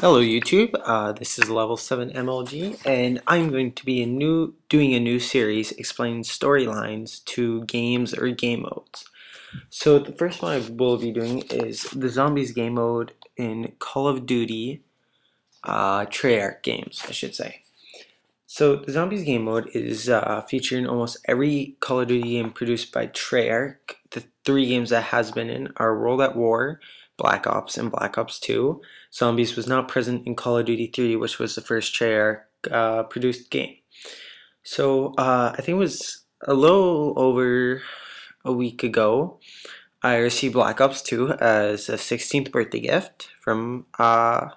Hello YouTube, this is Level 7 MLG, and I'm going to be doing a new series explaining storylines to games or game modes. So the first one I will be doing is the Zombies game mode in Call of Duty Treyarch games, I should say. So the Zombies game mode is featured in almost every Call of Duty game produced by Treyarch. The three games that has been in are World at War, Black Ops, and Black Ops 2. Zombies was not present in Call of Duty 3, which was the first Treyarch produced game. So I think it was a little over a week ago, I received Black Ops 2 as a 16th birthday gift from my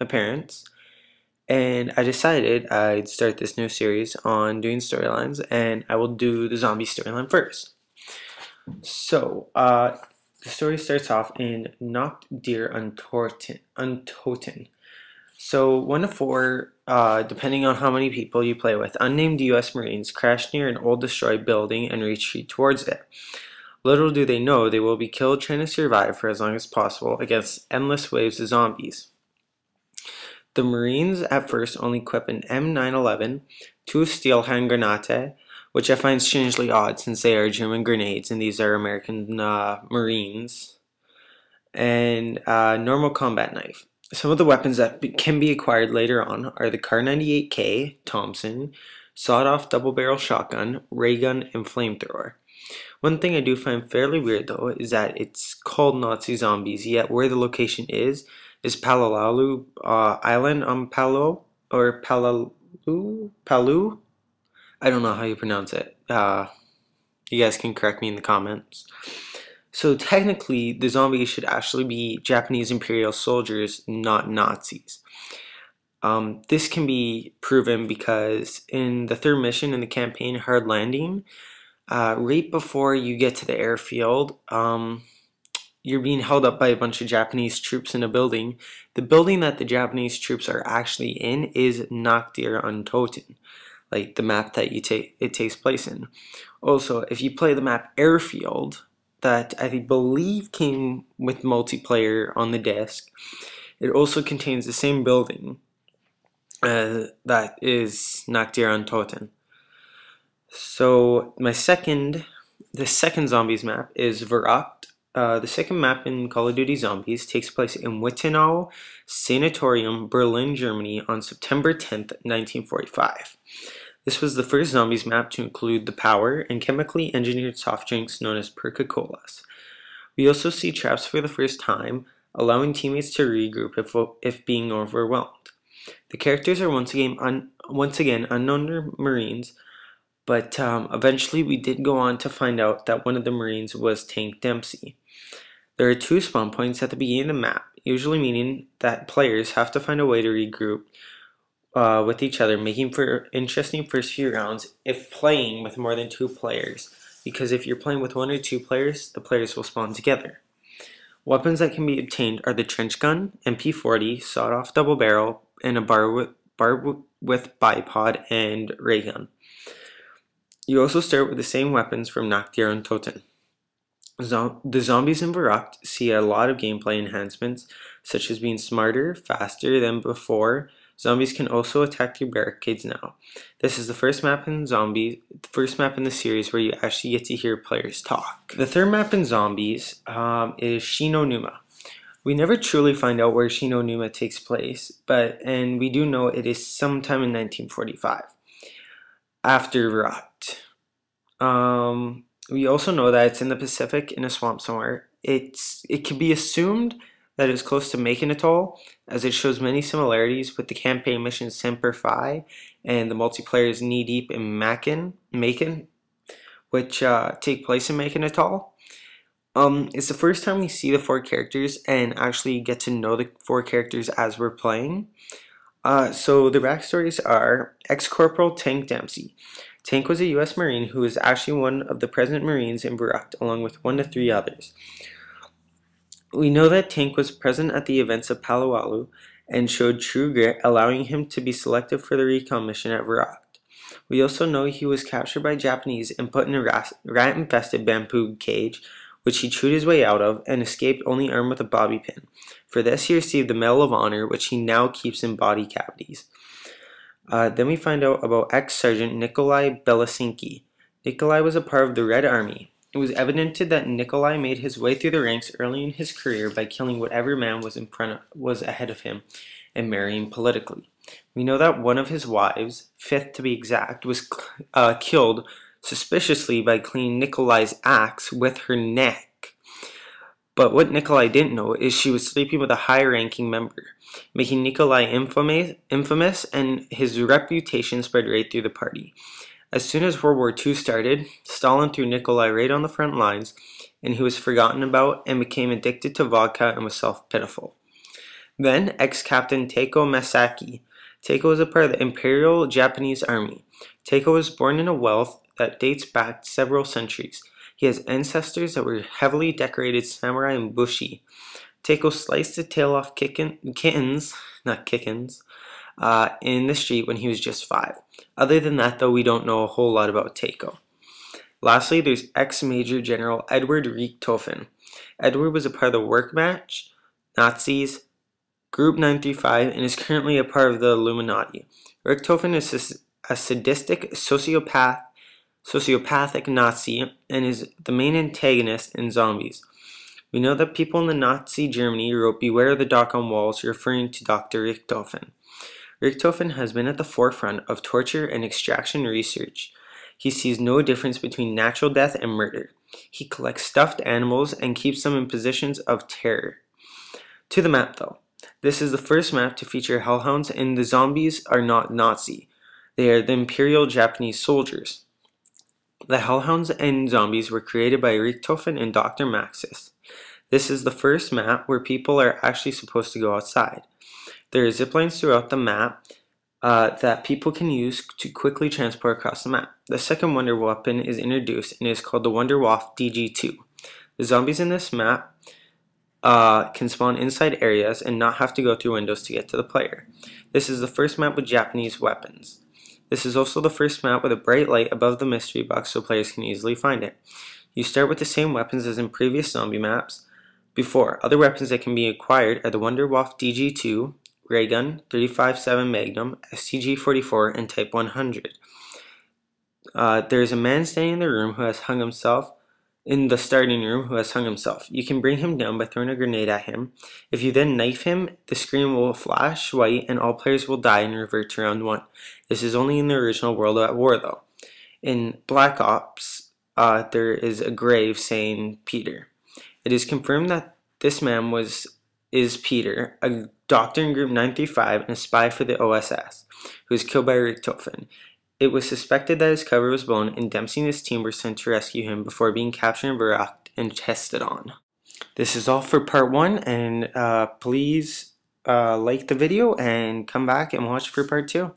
parents. And I decided I'd start this new series on doing storylines, and I will do the zombie storyline first. So, the story starts off in Nacht der Untoten. So, 1 to 4, depending on how many people you play with, unnamed US Marines crash near an old destroyed building and retreat towards it. Little do they know they will be killed trying to survive for as long as possible against endless waves of zombies. The Marines at first only equip an M911, 2 steel hand grenade, which I find strangely odd since they are German grenades and these are American Marines, and a normal combat knife. Some of the weapons that can be acquired later on are the Kar98K, Thompson, sawed-off double-barrel shotgun, ray gun, and flamethrower. One thing I do find fairly weird though is that it's called Nazi Zombies, yet where the location is Palalu Island on Palu or Palu? I don't know how you pronounce it. You guys can correct me in the comments. So technically, the zombies should actually be Japanese Imperial soldiers, not Nazis. This can be proven because in the third mission in the campaign, Hard Landing, right before you get to the airfield, you're being held up by a bunch of Japanese troops in a building. The building that the Japanese troops are actually in is Nacht der Untoten, like the map that it takes place in. Also, if you play the map Airfield, that I believe came with multiplayer on the disc, it also contains the same building that is Nacht der Untoten. So the second zombies map is Verrukt. The second map in Call of Duty Zombies takes place in Wittenau Sanatorium, Berlin, Germany on September 10th, 1945. This was the first Zombies map to include the power and chemically engineered soft drinks known as Perca-Colas. We also see traps for the first time, allowing teammates to regroup if being overwhelmed. The characters are once again unknown Marines, but eventually we did go on to find out that one of the Marines was Tank Dempsey. There are 2 spawn points at the beginning of the map, usually meaning that players have to find a way to regroup with each other, making for interesting first few rounds if playing with more than 2 players, because if you're playing with 1 or 2 players, the players will spawn together. Weapons that can be obtained are the trench gun, MP40, sawed-off double barrel, and a bar with bipod and ray gun. You also start with the same weapons from Nacht der Untoten. The zombies in Verrukt see a lot of gameplay enhancements, such as being smarter, faster than before. Zombies can also attack through barricades now. This is the first map in the series where you actually get to hear players talk. The third map in Zombies is Shi no Numa. We never truly find out where Shi no Numa takes place, and we do know it is sometime in 1945, after Verrukt. We also know that it's in the Pacific in a swamp somewhere. It can be assumed that it's close to Macon Atoll, as it shows many similarities with the campaign mission Semper Fi and the multiplayer's Knee Deep in Macon, which take place in Macon Atoll. It's the first time we see the 4 characters and actually get to know the 4 characters as we're playing. So the backstories are Ex-Corporal Tank Dempsey. Tank was a US Marine who was actually one of the present Marines in Verrukt, along with 1 to 3 others. We know that Tank was present at the events of Palawalu and showed true grit, allowing him to be selected for the recon mission at Verrukt. We also know he was captured by Japanese and put in a rat-infested bamboo cage which he chewed his way out of and escaped only armed with a bobby pin. For this, he received the Medal of Honor, which he now keeps in body cavities. Then we find out about ex-Sergeant Nikolai Belasinki. Nikolai was a part of the Red Army. It was evident that Nikolai made his way through the ranks early in his career by killing whatever man was ahead of him and marrying politically. We know that one of his wives, fifth to be exact, was killed suspiciously by cleaning Nikolai's axe with her neck. But what Nikolai didn't know is she was sleeping with a high-ranking member, making Nikolai infamous, and his reputation spread right through the party. As soon as World War II started, Stalin threw Nikolai right on the front lines, and he was forgotten about and became addicted to vodka and was self-pitiful. Then, ex-Captain Teiko Masaki. Teiko was a part of the Imperial Japanese Army. Teiko was born in a wealth that dates back several centuries. He has ancestors that were heavily decorated samurai and bushi. Teiko sliced the tail off kittens, in the street when he was just 5. Other than that, though, we don't know a whole lot about Teiko. Lastly, there's ex-Major General Edward Richthofen. Edward was a part of the Wehrmacht, Nazis, Group 935, and is currently a part of the Illuminati. Richthofen is a sadistic sociopathic Nazi and is the main antagonist in Zombies. We know that people in the Nazi Germany wrote "Beware of the Dock on Walls," referring to Dr. Richthofen. Richthofen has been at the forefront of torture and extraction research. He sees no difference between natural death and murder. He collects stuffed animals and keeps them in positions of terror. To the map, though. This is the first map to feature hellhounds, and the zombies are not Nazi. They are the Imperial Japanese soldiers. The hellhounds and zombies were created by Richthofen and Dr. Maxis. This is the first map where people are actually supposed to go outside. There are zip lines throughout the map that people can use to quickly transport across the map. The second wonder weapon is introduced and is called the Wunderwaffe DG2. The zombies in this map can spawn inside areas and not have to go through windows to get to the player. This is the first map with Japanese weapons. This is also the first map with a bright light above the mystery box so players can easily find it. You start with the same weapons as in previous zombie maps. Other weapons that can be acquired are the Wunderwaffe DG2, Ray Gun, 35-7 Magnum, STG-44, and Type 100. There is a man standing in the room who has hung himself. In the starting room, who has hung himself. You can bring him down by throwing a grenade at him. If you then knife him, the screen will flash white and all players will die and revert to round 1. This is only in the original World at War, though. In Black Ops, there is a grave saying Peter. It is confirmed that this man is Peter, a doctor in Group 935 and a spy for the OSS, who was killed by Richthofen. It was suspected that his cover was blown, and Dempsey and his team were sent to rescue him before being captured and verruckt and tested on. This is all for part 1, and please like the video and come back and watch for part 2.